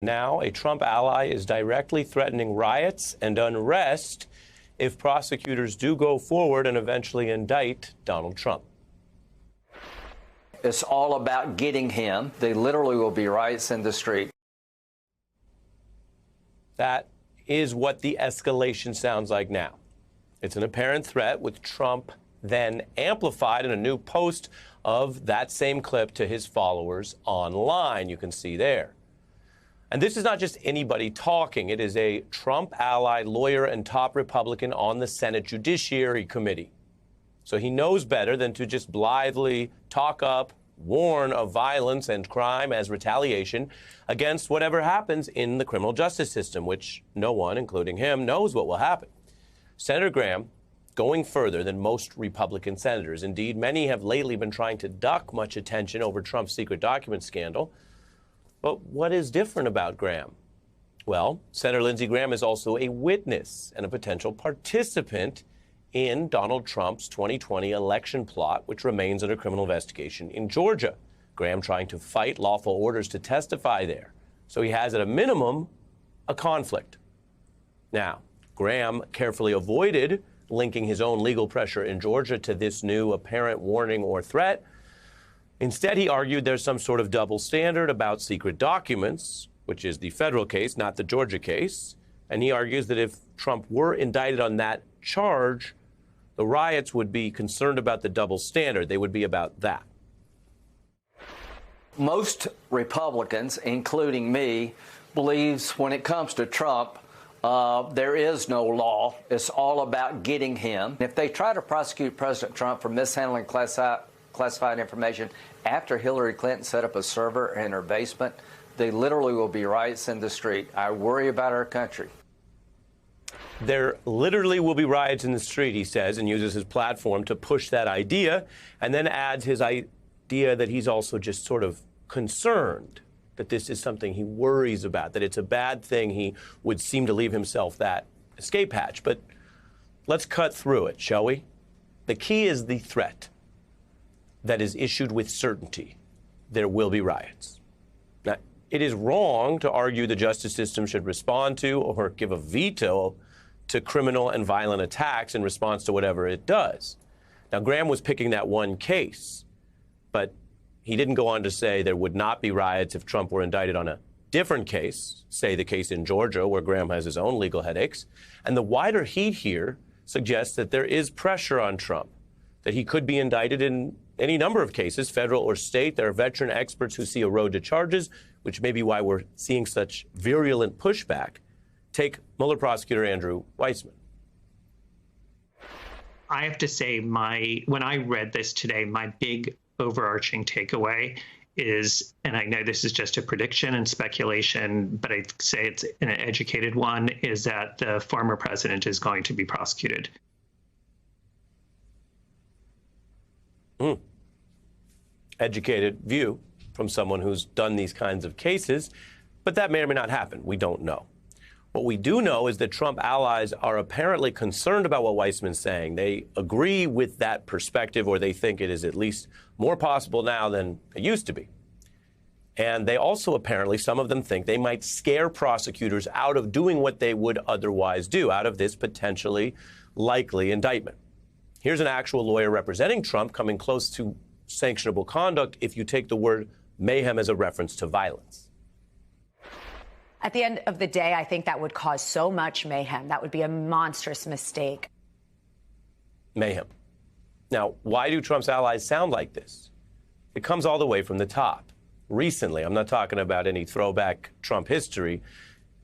Now, a Trump ally is directly threatening riots and unrest if prosecutors do go forward and eventually indict Donald Trump. It's all about getting him. They literally will be riots in the street. That is what the escalation sounds like now. It's an apparent threat, with Trump then amplified in a new post of that same clip to his followers online. You can see there. And this is not just anybody talking. It is a Trump ally, lawyer, and top Republican on the Senate Judiciary Committee. So he knows better than to just blithely talk up, warn of violence and crime as retaliation against whatever happens in the criminal justice system, which no one, including him, knows what will happen. Senator Graham going further than most Republican senators. Indeed, many have lately been trying to duck much attention over Trump's secret document scandal. But what is different about Graham? Well, Senator Lindsey Graham is also a witness and a potential participant in Donald Trump's 2020 election plot, which remains under criminal investigation in Georgia. Graham trying to fight lawful orders to testify there. So he has, at a minimum, a conflict. Now, Graham carefully avoided linking his own legal pressure in Georgia to this new apparent warning or threat. Instead, he argued there's some sort of double standard about secret documents, which is the federal case, not the Georgia case. And he argues that if Trump were indicted on that charge, the riots would be concerned about the double standard. They would be about that. Most Republicans, including me, believes when it comes to Trump, there is no law. It's all about getting him. If they try to prosecute President Trump for mishandling classified information after Hillary Clinton set up a server in her basement, they literally will be riots in the street. I worry about our country. There literally will be riots in the street, he says, and uses his platform to push that idea, and then adds his idea that he's also just sort of concerned that this is something he worries about, that it's a bad thing. He would seem to leave himself that escape hatch. But let's cut through it, shall we? The key is the threat that is issued with certainty. There will be riots. Now, it is wrong to argue the justice system should respond to or give a veto to criminal and violent attacks in response to whatever it does. Now, Graham was picking that one case, but he didn't go on to say there would not be riots if Trump were indicted on a different case, say the case in Georgia, where Graham has his own legal headaches. And the wider heat here suggests that there is pressure on Trump, that he could be indicted in any number of cases, federal or state. There are veteran experts who see a road to charges, which may be why we're seeing such virulent pushback. Take Mueller prosecutor Andrew Weissmann. I have to say, when I read this today, my big overarching takeaway is, and I know this is just a prediction and speculation, but I'd say it's an educated one, is that the former president is going to be prosecuted. Educated view from someone who's done these kinds of cases, but that may or may not happen. We don't know. What we do know is that Trump allies are apparently concerned about what Weissmann's saying. They agree with that perspective, or they think it is at least more possible now than it used to be. And they also apparently, some of them think they might scare prosecutors out of doing what they would otherwise do, out of this potentially likely indictment. Here's an actual lawyer representing Trump coming close to sanctionable conduct if you take the word mayhem as a reference to violence. At the end of the day, I think that would cause so much mayhem. That would be a monstrous mistake. Mayhem. Now, why do Trump's allies sound like this? It comes all the way from the top. Recently, I'm not talking about any throwback Trump history.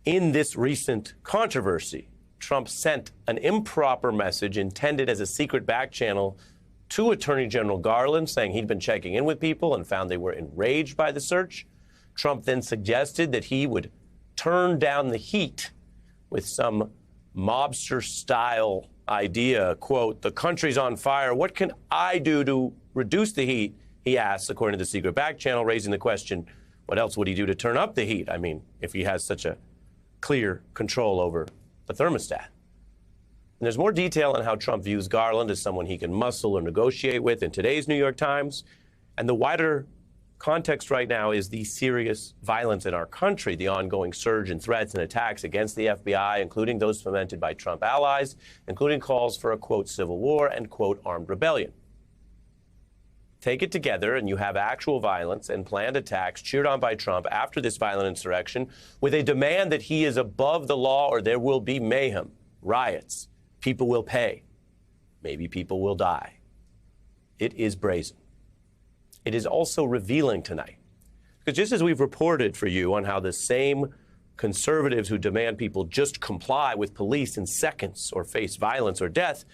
In this recent controversy, Trump sent an improper message intended as a secret back channel to Attorney General Garland, saying he'd been checking in with people and found they were enraged by the search. Trump then suggested that he would turn down the heat with some mobster-style idea, quote, "The country's on fire. What can I do to reduce the heat?" he asks, according to the secret back channel, raising the question, what else would he do to turn up the heat? I mean, if he has such a clear control over the thermostat. And there's more detail on how Trump views Garland as someone he can muscle or negotiate with in today's New York Times. And the wider context right now is the serious violence in our country, the ongoing surge in threats and attacks against the FBI, including those fomented by Trump allies, including calls for a, quote, civil war and, quote, armed rebellion. Take it together and you have actual violence and planned attacks cheered on by Trump after this violent insurrection with a demand that he is above the law or there will be mayhem, riots, people will pay, maybe people will die. It is brazen. It is also revealing tonight. Because just as we've reported for you on how the same conservatives who demand people just comply with police in seconds or face violence or death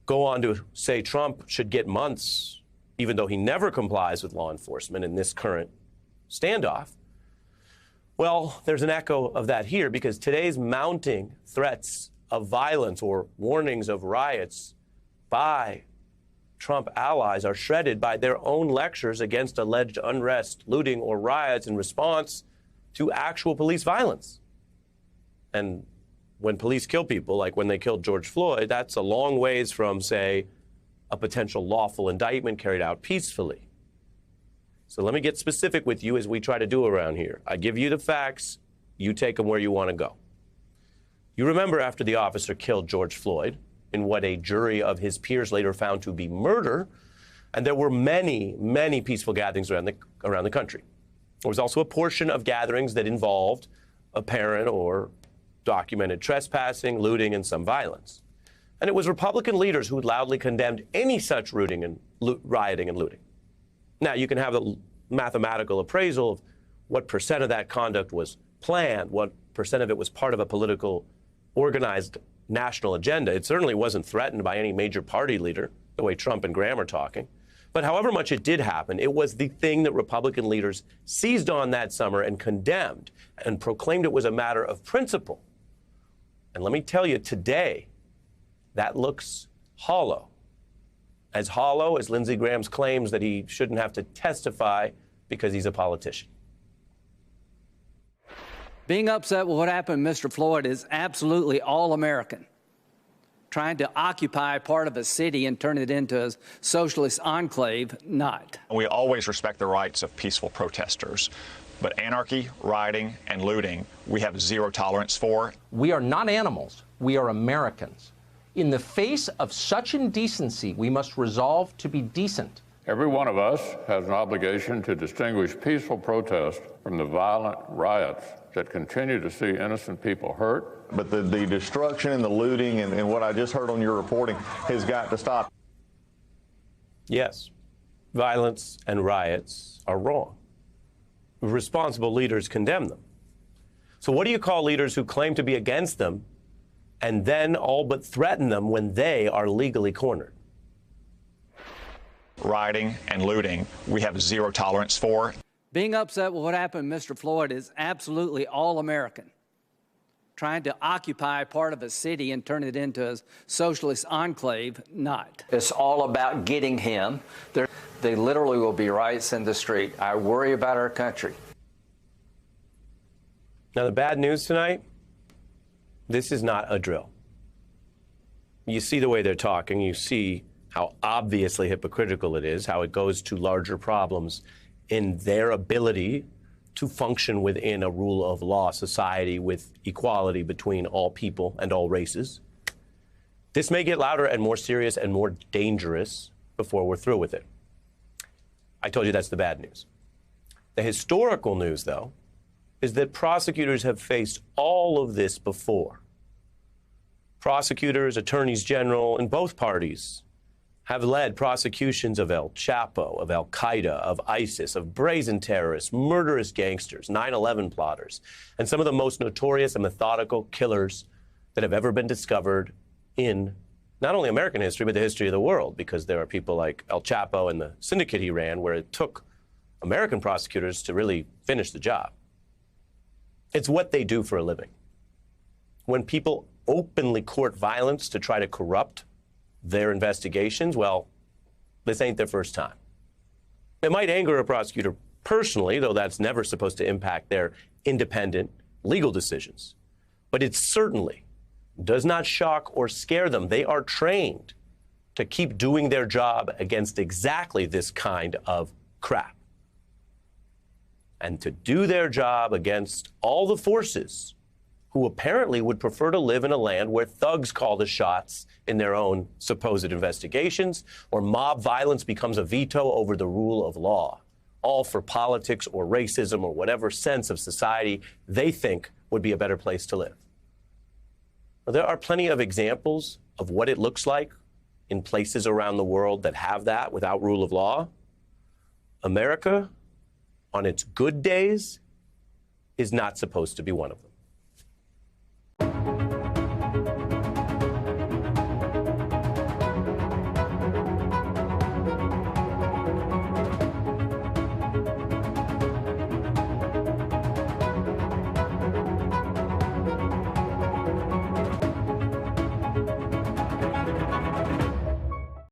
go on to say Trump should get months, even though he never complies with law enforcement in this current standoff. Well, there's an echo of that here because today's mounting threats of violence or warnings of riots by Trump allies are shredded by their own lectures against alleged unrest, looting, or riots in response to actual police violence. And when police kill people, like when they killed George Floyd, that's a long ways from, say, a potential lawful indictment carried out peacefully. So let me get specific with you as we try to do around here. I give you the facts, you take them where you want to go. You remember after the officer killed George Floyd, in what a jury of his peers later found to be murder, and there were many, many peaceful gatherings around the country. There was also a portion of gatherings that involved apparent or documented trespassing, looting, and some violence. And it was Republican leaders who loudly condemned any such rioting and looting. Now, you can have a mathematical appraisal of what percent of that conduct was planned, what percent of it was part of a political, organized national agenda. It certainly wasn't threatened by any major party leader, the way Trump and Graham are talking. But however much it did happen, it was the thing that Republican leaders seized on that summer and condemned and proclaimed it was a matter of principle. And let me tell you, today, that looks hollow. As hollow as Lindsey Graham's claims that he shouldn't have to testify because he's a politician. Being upset with what happened to Mr. Floyd is absolutely all-American. Trying to occupy part of a city and turn it into a socialist enclave, not. We always respect the rights of peaceful protesters, but anarchy, rioting, and looting, we have zero tolerance for. We are not animals. We are Americans. In the face of such indecency, we must resolve to be decent. Every one of us has an obligation to distinguish peaceful protest from the violent riots that continue to see innocent people hurt. But the destruction and the looting and what I just heard on your reporting has got to stop. Yes, violence and riots are wrong. Responsible leaders condemn them. So what do you call leaders who claim to be against them and then all but threaten them when they are legally cornered? Rioting and looting, we have zero tolerance for. Being upset with what happened to Mr. Floyd is absolutely all-American. Trying to occupy part of a city and turn it into a socialist enclave, not. It's all about getting him. They literally will be riots in the street. I worry about our country. Now, the bad news tonight, this is not a drill. You see the way they're talking. You see how obviously hypocritical it is, how it goes to larger problems in their ability to function within a rule of law society with equality between all people and all races. This may get louder and more serious and more dangerous before we're through with it. I told you that's the bad news. The historical news, though, is that prosecutors have faced all of this before. Prosecutors, attorneys general in both parties have led prosecutions of El Chapo, of Al-Qaeda, of ISIS, of brazen terrorists, murderous gangsters, 9/11 plotters, and some of the most notorious and methodical killers that have ever been discovered in not only American history, but the history of the world, because there are people like El Chapo and the syndicate he ran, where it took American prosecutors to really finish the job. It's what they do for a living. When people openly court violence to try to corrupt their investigations, well, this ain't their first time. It might anger a prosecutor personally, though that's never supposed to impact their independent legal decisions. But it certainly does not shock or scare them. They are trained to keep doing their job against exactly this kind of crap. and to do their job against all the forces who apparently would prefer to live in a land where thugs call the shots in their own supposed investigations, or mob violence becomes a veto over the rule of law, all for politics or racism or whatever sense of society they think would be a better place to live. There are plenty of examples of what it looks like in places around the world that have that without rule of law. America, on its good days, is not supposed to be one of them.